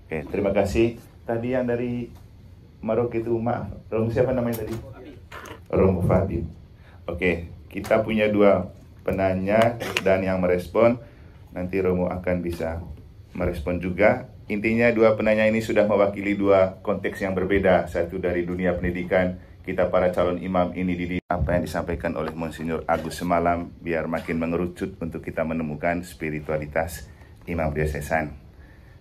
Oke, terima kasih. Tadi yang dari Maroke itu, maaf, Romo siapa namanya tadi? Romo Fadil. Oke, kita punya 2 penanya dan yang merespon. Nanti Romo akan bisa merespon juga. Intinya 2 penanya ini sudah mewakili 2 konteks yang berbeda. Satu dari dunia pendidikan, kita para calon imam ini dididik. Apa yang disampaikan oleh Monsinyur Agus semalam biar makin mengerucut untuk kita menemukan spiritualitas imam diosesan.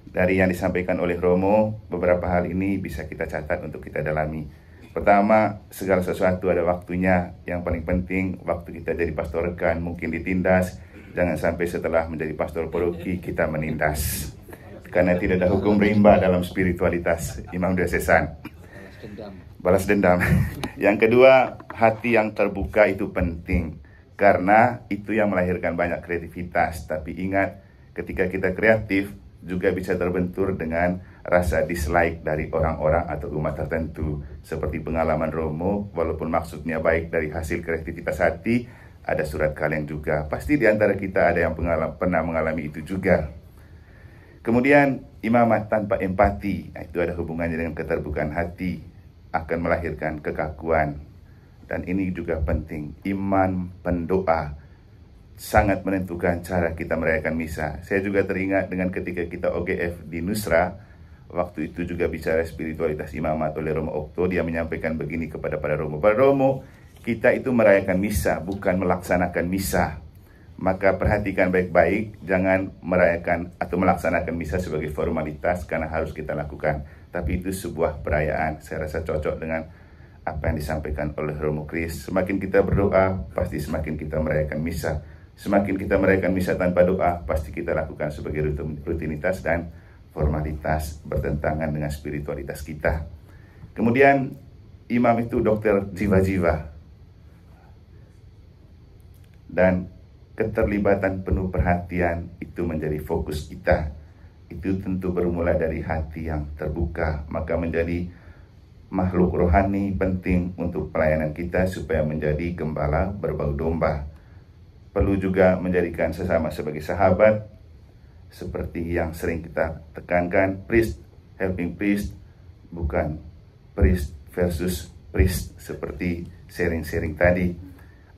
Dari yang disampaikan oleh Romo, beberapa hal ini bisa kita catat untuk kita dalami. Pertama, segala sesuatu ada waktunya. Yang paling penting, waktu kita jadi pastor rekan mungkin ditindas. Jangan sampai setelah menjadi pastor paroki kita menindas. Karena tidak ada hukum rimba dalam spiritualitas imam diosesan. Balas dendam. Yang kedua, hati yang terbuka itu penting. Karena itu yang melahirkan banyak kreativitas. Tapi ingat, ketika kita kreatif, juga bisa terbentur dengan rasa dislike dari orang-orang atau umat tertentu. Seperti pengalaman Romo, walaupun maksudnya baik dari hasil kreativitas hati, ada surat kalian juga. Pasti di antara kita ada yang pernah mengalami itu juga. Kemudian, imamat tanpa empati, itu ada hubungannya dengan keterbukaan hati, akan melahirkan kekakuan. Dan ini juga penting, iman pendoa sangat menentukan cara kita merayakan misa. Saya juga teringat dengan ketika kita OGF di Nusra, waktu itu juga bicara spiritualitas imamat oleh Romo Okto, dia menyampaikan begini kepada para Romo. Para Romo, kita itu merayakan misa, bukan melaksanakan misa. Maka perhatikan baik-baik, jangan merayakan atau melaksanakan misa sebagai formalitas karena harus kita lakukan. Tapi itu sebuah perayaan, saya rasa cocok dengan apa yang disampaikan oleh Romo Kris. Semakin kita berdoa, pasti semakin kita merayakan misa. Semakin kita merayakan misa tanpa doa, pasti kita lakukan sebagai rutinitas dan formalitas bertentangan dengan spiritualitas kita. Kemudian, imam itu dokter jiwa-jiwa. Dan keterlibatan penuh perhatian itu menjadi fokus kita. Itu tentu bermula dari hati yang terbuka, maka menjadi makhluk rohani penting untuk pelayanan kita supaya menjadi gembala berbau domba. Perlu juga menjadikan sesama sebagai sahabat, seperti yang sering kita tekankan, priest helping priest, bukan priest versus priest, seperti sharing-sharing tadi.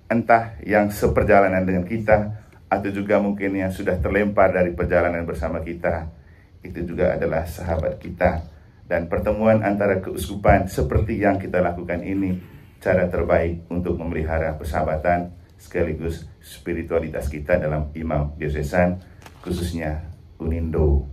Entah yang seperjalanan dengan kita, atau juga mungkin yang sudah terlempar dari perjalanan bersama kita, itu juga adalah sahabat kita. Dan pertemuan antara keuskupan seperti yang kita lakukan ini, cara terbaik untuk memelihara persahabatan sekaligus spiritualitas kita dalam imam diosesan, khususnya Unindo.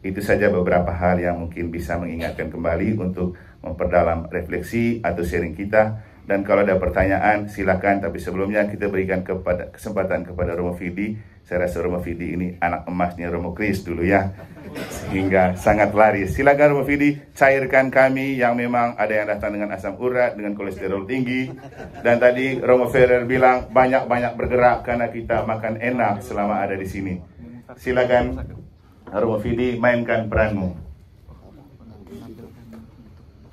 Itu saja beberapa hal yang mungkin bisa mengingatkan kembali untuk memperdalam refleksi atau sharing kita. Dan kalau ada pertanyaan silakan, tapi sebelumnya kita berikan kesempatan kepada Romo Fidi. Saya rasa Romo Fidi ini anak emasnya Romo Kris dulu ya, sehingga sangat laris. Silakan Romo Fidi, cairkan kami yang memang ada yang datang dengan asam urat, dengan kolesterol tinggi. Dan tadi Romo Ferrer bilang banyak-banyak bergerak karena kita makan enak selama ada di sini. Silakan Romo Fidi, mainkan peranmu.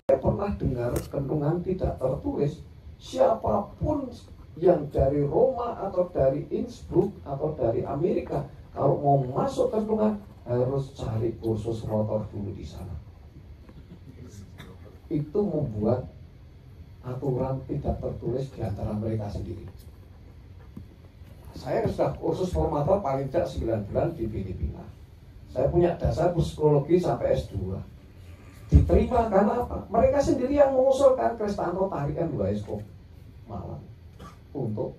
Saya pernah dengar kentungan tidak tertulis, siapapun yang dari Roma atau dari Innsbruck atau dari Amerika, kalau mau masuk kentungan harus cari kursus motor dulu di sana. Itu membuat aturan tidak tertulis di antara mereka sendiri. Saya sudah kursus formator paling tidak 9 bulan di Filipina. Saya punya dasar psikologi sampai S2. Diterima karena apa? Mereka sendiri yang mengusulkan Kristanto tarikan Waiskop Malang untuk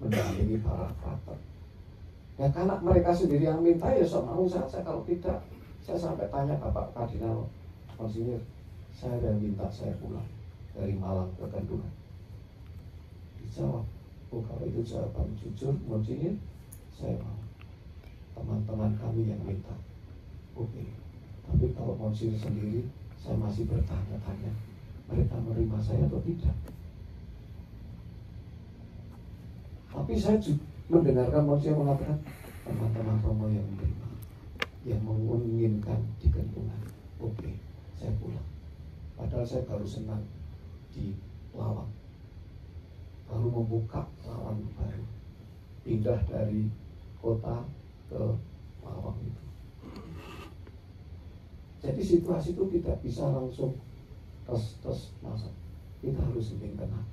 mendampingi para frater. Ya karena mereka sendiri yang minta, ya mau saja. Kalau tidak, saya sampai tanya Bapak Kardinal Monsinyur, saya yang minta saya pulang dari Malang ke Kendungan. Dijawab, oh kalau itu jawaban jujur Monsinyur, saya mau. Teman-teman kami yang minta. Oke. Tapi kalau Monsinyur sendiri, saya masih bertanya-tanya, mereka menerima saya atau tidak. Tapi saya juga mendengarkan Monsinyur mengatakan, teman-teman Romo yang menerima, yang menginginkan di Kendungan. Oke, saya pulang. Padahal saya baru senang di Lawang, baru membuka Lawang baru, pindah dari kota ke Lawang itu. Jadi situasi itu tidak bisa langsung terus masuk. Kita harus hening tenang.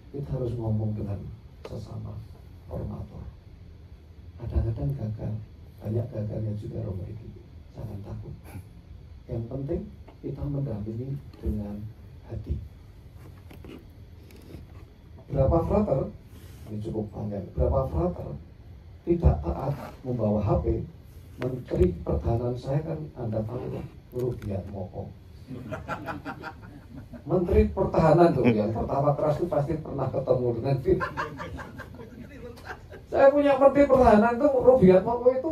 Kita harus ngomong dengan sesama formator. Kadang-kadang gagal, banyak gagalnya juga Romo Riki. Jangan takut. Yang penting kita mendampingi dengan hati. Berapa frater, ini cukup panjang, berapa frater tidak taat membawa HP. Menteri Pertahanan saya kan Anda tahu, Rubiat Moko. Menteri Pertahanan tuh yang pertama keras itu pasti pernah ketemu dengan dia. Saya punya Menteri Pertahanan tuh Rubiat Moko itu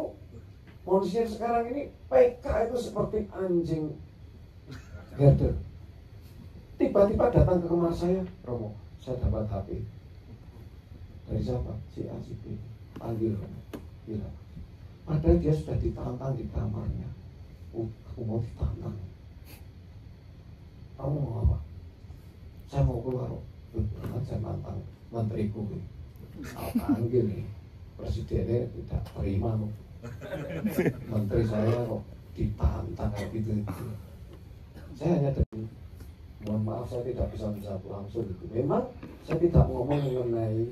manusia sekarang ini PK itu seperti anjing herder. Tiba-tiba datang ke kamar saya, Romo, saya dapat HP. Dari siapa? Si A, si B. Panggil Romo. Bilang. Padahal dia sudah ditantang di kamarnya. Aku mau ditantang. Kamu mau apa? Saya mau keluar. Jangan saya nantang menteriku. Apaan gini? Presidennya tidak terima loh. Menteri saya kok ditantang kayak gitu. Saya hanya mohon maaf saya tidak bisa menjawab langsung itu. Memang saya tidak ngomong mengenai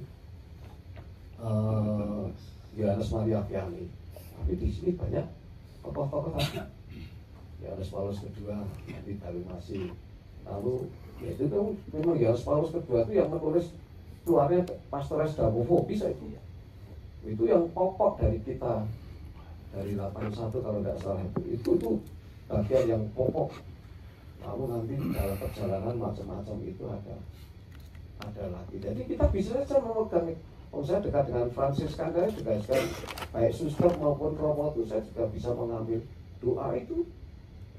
Yohanes Maria Vianney, tapi di sini banyak tokoh-tokoh tadi. Yohanes Paulus kedua, nanti Dawi Masih. Lalu ya itu kan memang Yohanes Paulus kedua itu yang menulis keluarnya Pastores Damopho, bisa itu. Itu yang pokok dari kita dari 81 kalau tidak salah itu bagian yang pokok. Lalu nanti dalam perjalanan macam-macam itu ada lagi. Jadi kita bisa saja memegang. Saya dekat dengan Fransiskan, saya juga sekali baik suster maupun Romo itu saya juga bisa mengambil doa itu.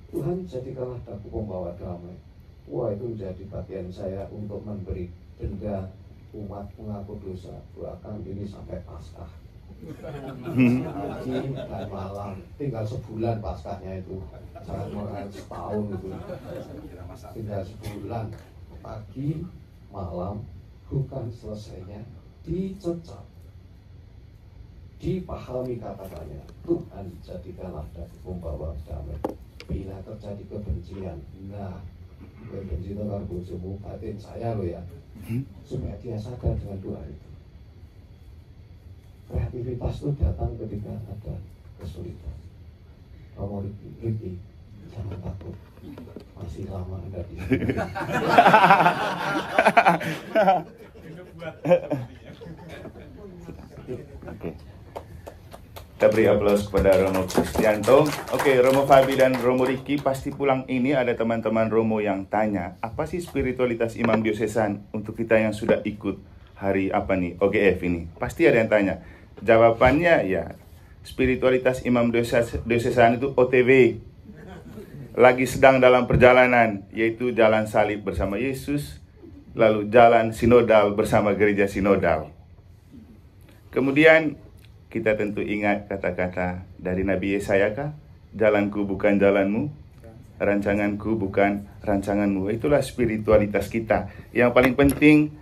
Tuhan jadikanlah daku pembawa damai. Wah, itu menjadi bagian saya untuk memberi denda umat mengaku dosa. Doakan ini sampai Paskah. Pagi dan malam, tinggal sebulan Paskahnya itu. Jangan orang setahun itu. Tinggal sebulan, pagi, malam, bukan selesainya dicecap, dipahami kata-katanya. Tuhan jadikanlah daku pembawa damai. Bila terjadi kebencian, nah kebencian itu kan bojomu batin saya loh ya, supaya dia sadar dengan doa itu. Kreativitas itu datang ketika ada kesulitan. Romo Riki, jangan takut, masih lama Anda di sini. Oke. Kita beri aplaus kepada Romo Kristianto. Oke, Romo Fabi dan Romo Riki pasti pulang ini ada teman-teman Romo yang tanya, apa sih spiritualitas imam diosesan untuk kita yang sudah ikut hari apa nih, OGF ini? Pasti ada yang tanya. Jawabannya ya, spiritualitas imam diosesan itu OTW. Lagi sedang dalam perjalanan, yaitu jalan salib bersama Yesus, lalu jalan sinodal bersama gereja sinodal. Kemudian kita tentu ingat kata-kata dari Nabi Yesaya kah? Jalanku bukan jalanmu, rancanganku bukan rancanganmu. Itulah spiritualitas kita. Yang paling penting,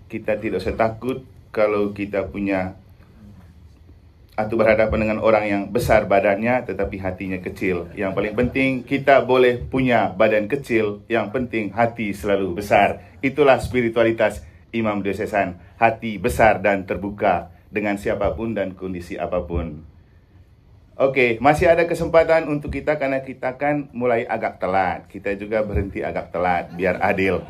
kita tidak usah takut kalau kita punya atau berhadapan dengan orang yang besar badannya tetapi hatinya kecil. Yang paling penting, kita boleh punya badan kecil, yang penting hati selalu besar. Itulah spiritualitas imam diosesan, hati besar dan terbuka dengan siapapun dan kondisi apapun. Oke, masih ada kesempatan untuk kita karena kita kan mulai agak telat. Kita juga berhenti agak telat biar adil.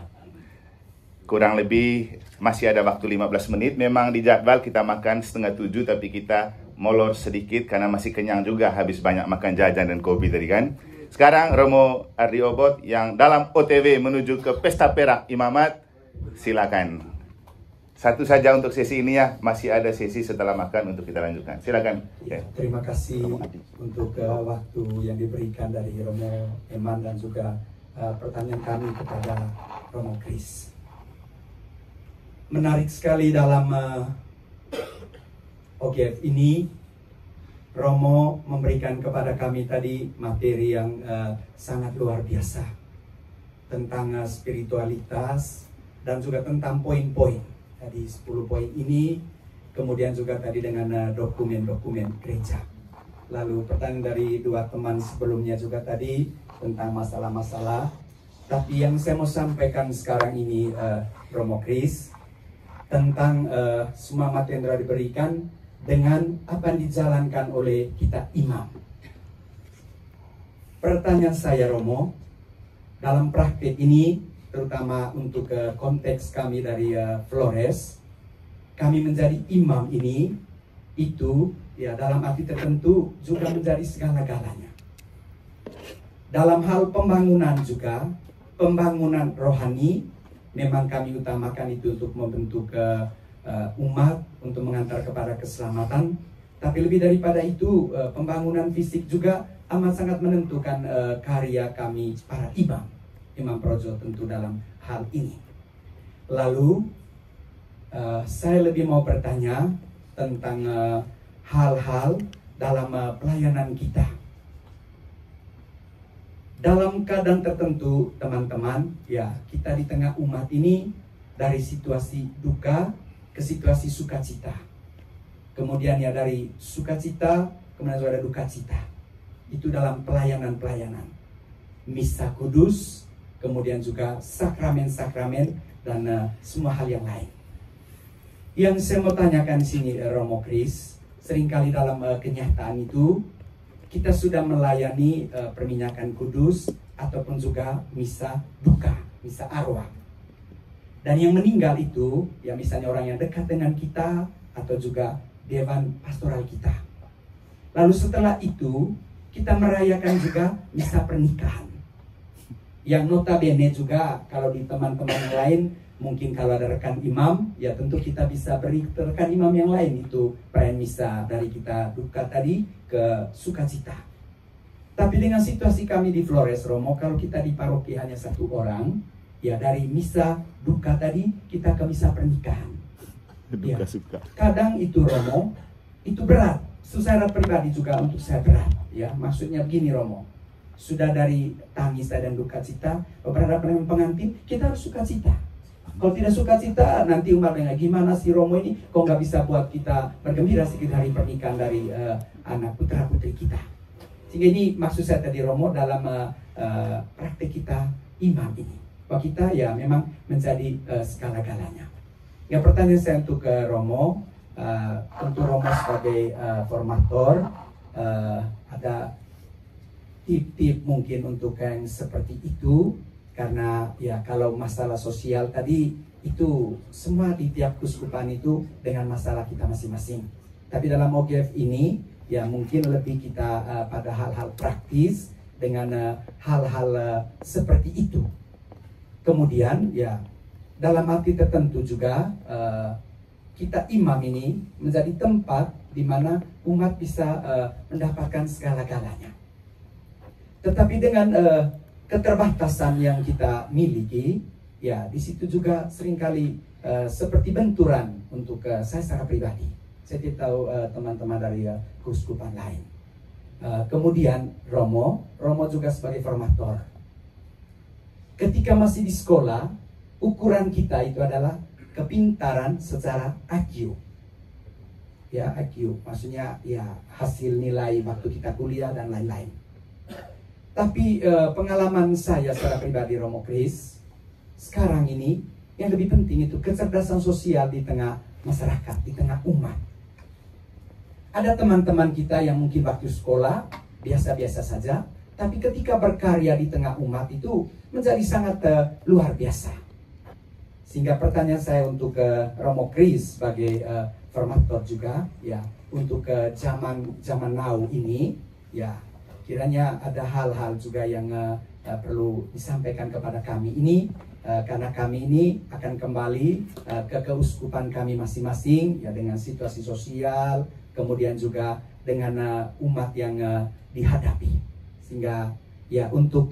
Kurang lebih masih ada waktu 15 menit. Memang di jadwal kita makan 6:30 tapi kita molor sedikit karena masih kenyang juga habis banyak makan jajan dan kopi tadi kan. Sekarang Romo Ardi Obot yang dalam OTW menuju ke Pesta Perak Imamat, silakan. Satu saja untuk sesi ini ya, masih ada sesi setelah makan untuk kita lanjutkan. Silakan. Ya, terima kasih untuk waktu yang diberikan dari Romo Eman dan juga pertanyaan kami kepada Romo Kris. Menarik sekali dalam OGF ini, Romo memberikan kepada kami tadi materi yang sangat luar biasa tentang spiritualitas dan juga tentang poin-poin. Tadi 10 poin ini, kemudian juga tadi dengan dokumen-dokumen gereja. lalu pertanyaan dari dua teman sebelumnya juga tadi tentang masalah-masalah. Tapi yang saya mau sampaikan sekarang ini, Romo Kris, tentang semua materi yang telah diberikan dengan apa yang dijalankan oleh kita imam. Pertanyaan saya, Romo, dalam praktik ini, terutama untuk konteks kami dari Flores, kami menjadi imam ini, itu ya dalam arti tertentu juga menjadi segala-galanya. Dalam hal pembangunan juga, pembangunan rohani, memang kami utamakan itu untuk membentuk umat, untuk mengantar kepada keselamatan. Tapi lebih daripada itu, pembangunan fisik juga amat sangat menentukan karya kami para imam, imam projo tentu dalam hal ini. Lalu, saya lebih mau bertanya tentang hal-hal dalam pelayanan kita. Dalam keadaan tertentu, teman-teman, ya kita di tengah umat ini dari situasi duka ke situasi sukacita. Kemudian ya dari sukacita kemudian ada duka cita. Itu dalam pelayanan-pelayanan. Misa kudus, kemudian juga sakramen-sakramen dan semua hal yang lain. Yang saya mau tanyakan di sini, Romo Kris, seringkali dalam kenyataan itu kita sudah melayani perminyakan kudus ataupun juga misa duka, misa arwah. Dan yang meninggal itu, ya misalnya orang yang dekat dengan kita atau juga dewan pastoral kita. Lalu setelah itu, kita merayakan juga misa pernikahan. Yang notabene juga kalau di teman-teman yang lain, mungkin kalau ada rekan imam, ya tentu kita bisa beri ke rekan imam yang lain itu perayaan misa dari kita duka tadi ke sukacita. Tapi dengan situasi kami di Flores, Romo, kalau kita di paroki hanya satu orang, ya dari misa duka tadi kita ke misa pernikahan. Ya, kadang itu, Romo, itu berat. Secara pribadi juga untuk saya berat. Ya, maksudnya begini, Romo. Sudah dari tangis dan duka cita, berhadapan dengan pengantin, kita harus sukacita. Kalau tidak sukacita, nanti umatnya gimana si Romo ini, kok nggak bisa buat kita bergembira sedikit hari pernikahan dari anak putra putri kita. Sehingga ini maksud saya tadi, Romo, dalam praktek kita imam ini, bahwa kita ya memang menjadi segala-galanya. Ya, pertanyaan saya untuk Romo, tentu Romo sebagai formator, ada tip-tip mungkin untuk yang seperti itu. Karena ya kalau masalah sosial tadi itu semua di tiap keuskupan itu dengan masalah kita masing-masing. Tapi dalam OGF ini ya mungkin lebih kita pada hal-hal praktis dengan hal-hal seperti itu. Kemudian ya dalam arti tertentu juga kita imam ini menjadi tempat di mana umat bisa mendapatkan segala-galanya. Tetapi dengan keterbatasan yang kita miliki, ya di situ juga seringkali seperti benturan untuk saya secara pribadi. Saya tidak tahu teman-teman dari keuskupan lain. Kemudian Romo juga sebagai formator. Ketika masih di sekolah, ukuran kita itu adalah kepintaran secara IQ. Ya, IQ, maksudnya ya hasil nilai waktu kita kuliah dan lain-lain. Tapi pengalaman saya secara pribadi, Romo Kris, sekarang ini yang lebih penting itu kecerdasan sosial di tengah masyarakat, di tengah umat. Ada teman-teman kita yang mungkin waktu sekolah biasa-biasa saja, tapi ketika berkarya di tengah umat itu menjadi sangat luar biasa. Sehingga pertanyaan saya untuk Romo Kris sebagai formator juga, ya untuk zaman now ini, ya kiranya ada hal-hal juga yang perlu disampaikan kepada kami ini, karena kami ini akan kembali ke keuskupan kami masing-masing, ya dengan situasi sosial, kemudian juga dengan umat yang dihadapi. Sehingga ya untuk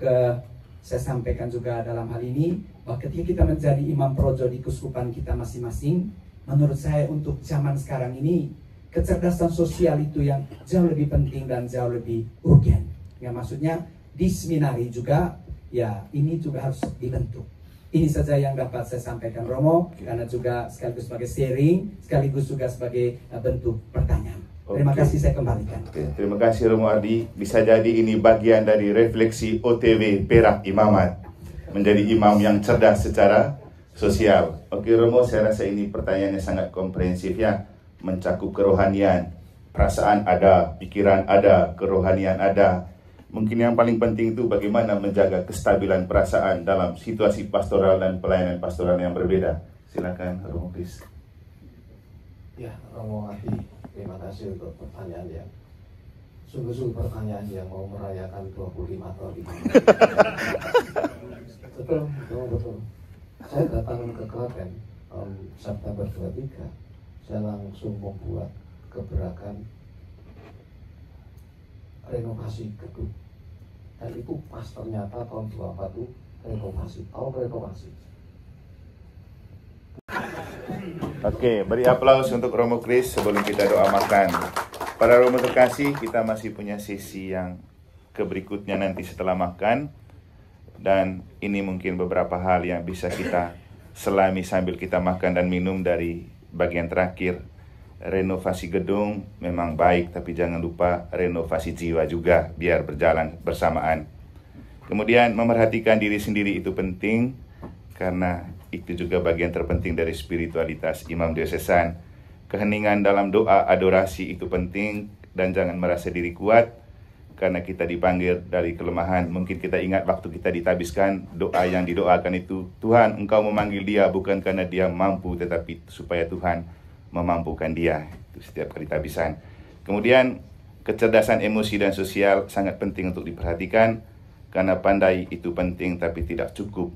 saya sampaikan juga dalam hal ini, bahwa ketika kita menjadi imam projo di keuskupan kita masing-masing, menurut saya untuk zaman sekarang ini, kecerdasan sosial itu yang jauh lebih penting dan jauh lebih urgen. Ya, maksudnya di seminari juga, ya ini juga harus dibentuk. Ini saja yang dapat saya sampaikan, Romo, karena juga sekaligus sebagai sharing, sekaligus juga sebagai bentuk pertanyaan. Terima kasih, saya kembalikan. Terima kasih Romo Ardi. Bisa jadi ini bagian dari refleksi OTW Perak Imamat, menjadi imam yang cerdas secara sosial. Oke Romo, saya rasa ini pertanyaannya sangat komprehensif ya, mencakup kerohanian, perasaan ada, pikiran ada, kerohanian ada. Mungkin yang paling penting itu bagaimana menjaga kestabilan perasaan dalam situasi pastoral dan pelayanan pastoral yang berbeda. Silakan Romo Kris. Ya, Romo Adi, terima kasih untuk pertanyaan yang sungguh-sungguh pertanyaan yang mau merayakan 25 tahun ini. Betul. Saya datang ke Klaten tahun September 23, saya langsung membuat gebrakan renovasi gedung. Dan itu pas ternyata tahun 24 itu tahun renovasi. Oke, beri aplaus untuk Romo Kris sebelum kita doa makan. Para Romo terkasih, kita masih punya sesi yang berikutnya nanti setelah makan. Dan ini mungkin beberapa hal yang bisa kita selami sambil kita makan dan minum dari bagian terakhir. Renovasi gedung memang baik, tapi jangan lupa renovasi jiwa juga, biar berjalan bersamaan. Kemudian memerhatikan diri sendiri itu penting, karena itu juga bagian terpenting dari spiritualitas imam diosesan. Keheningan dalam doa adorasi itu penting, dan jangan merasa diri kuat karena kita dipanggil dari kelemahan. Mungkin kita ingat waktu kita ditabiskan, doa yang didoakan itu, Tuhan engkau memanggil dia bukan karena dia mampu, tetapi supaya Tuhan memampukan dia. Itu setiap kali tabisan. Kemudian kecerdasan emosi dan sosial sangat penting untuk diperhatikan, karena pandai itu penting tapi tidak cukup.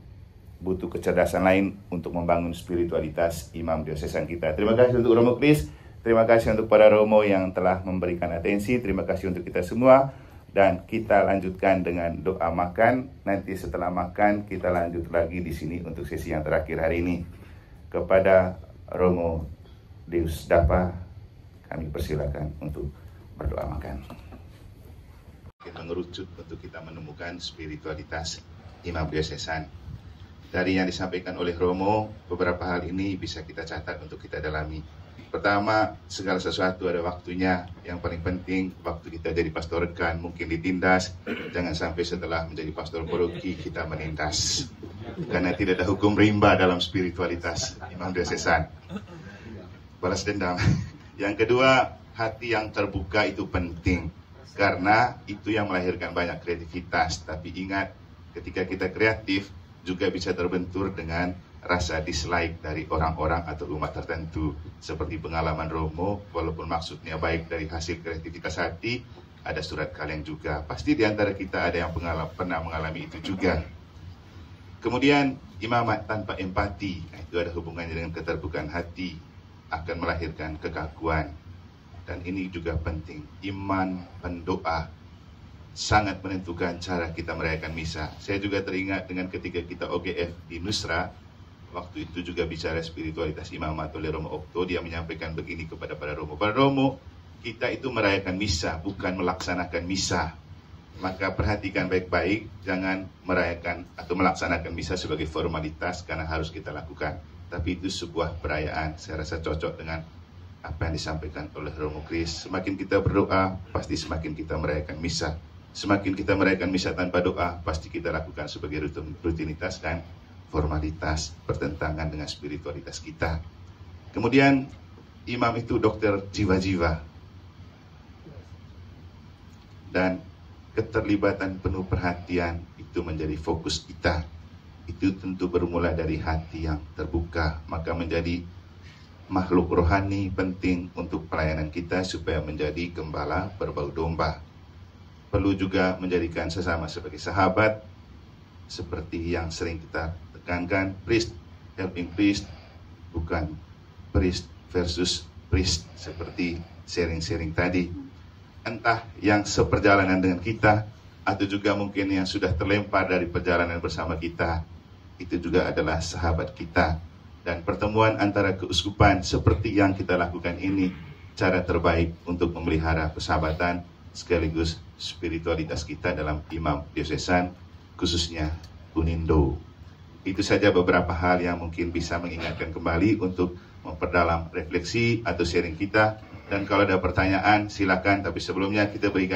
Butuh kecerdasan lain untuk membangun spiritualitas imam diosesan kita. Terima kasih untuk Romo Kris, terima kasih untuk para Romo yang telah memberikan atensi, terima kasih untuk kita semua, dan kita lanjutkan dengan doa makan. Nanti setelah makan kita lanjut lagi di sini untuk sesi yang terakhir hari ini. Kepada Romo Deus Dapa kami persilakan untuk berdoa makan. Kita mengerucut untuk kita menemukan spiritualitas imam diosesan. Dari yang disampaikan oleh Romo, beberapa hal ini bisa kita catat untuk kita dalami. Pertama, segala sesuatu ada waktunya. Yang paling penting, waktu kita jadi pastor rekan mungkin ditindas. Jangan sampai setelah menjadi pastor paroki kita menindas. Karena tidak ada hukum rimba dalam spiritualitas imam diosesan. Balas dendam. Yang kedua, hati yang terbuka itu penting. Karena itu yang melahirkan banyak kreativitas. Tapi ingat, ketika kita kreatif, juga bisa terbentur dengan rasa dislike dari orang-orang atau umat tertentu. Seperti pengalaman Romo, walaupun maksudnya baik dari hasil kreativitas hati, ada surat kalian juga. Pasti di antara kita ada yang pernah mengalami itu juga. Kemudian, imamat tanpa empati, itu ada hubungannya dengan keterbukaan hati, akan melahirkan kekaguan. Dan ini juga penting, iman pendoa sangat menentukan cara kita merayakan misa. Saya juga teringat dengan ketika kita OGF di Nusra, waktu itu juga bicara spiritualitas imamat oleh Romo Okto, dia menyampaikan begini kepada para Romo. Para Romo, kita itu merayakan misa, bukan melaksanakan misa. Maka perhatikan baik-baik, jangan merayakan atau melaksanakan misa sebagai formalitas karena harus kita lakukan. Tapi itu sebuah perayaan, saya rasa cocok dengan apa yang disampaikan oleh Romo Kris. Semakin kita berdoa, pasti semakin kita merayakan misa. Semakin kita merayakan misa tanpa doa, pasti kita lakukan sebagai rutinitas dan formalitas, bertentangan dengan spiritualitas kita. Kemudian, imam itu dokter jiwa-jiwa. Dan keterlibatan penuh perhatian itu menjadi fokus kita. Itu tentu bermula dari hati yang terbuka, maka menjadi makhluk rohani penting untuk pelayanan kita supaya menjadi gembala berbau domba. Perlu juga menjadikan sesama sebagai sahabat, seperti yang sering kita tekankan, priest helping priest, bukan priest versus priest, seperti sharing-sharing tadi. Entah yang seperjalanan dengan kita, atau juga mungkin yang sudah terlempar dari perjalanan bersama kita, itu juga adalah sahabat kita. Dan pertemuan antara keuskupan seperti yang kita lakukan ini, cara terbaik untuk memelihara persahabatan, sekaligus spiritualitas kita dalam imam diosesan, khususnya Unindo. Itu saja beberapa hal yang mungkin bisa mengingatkan kembali untuk memperdalam refleksi atau sharing kita Dan kalau ada pertanyaan silakan, tapi sebelumnya kita berikan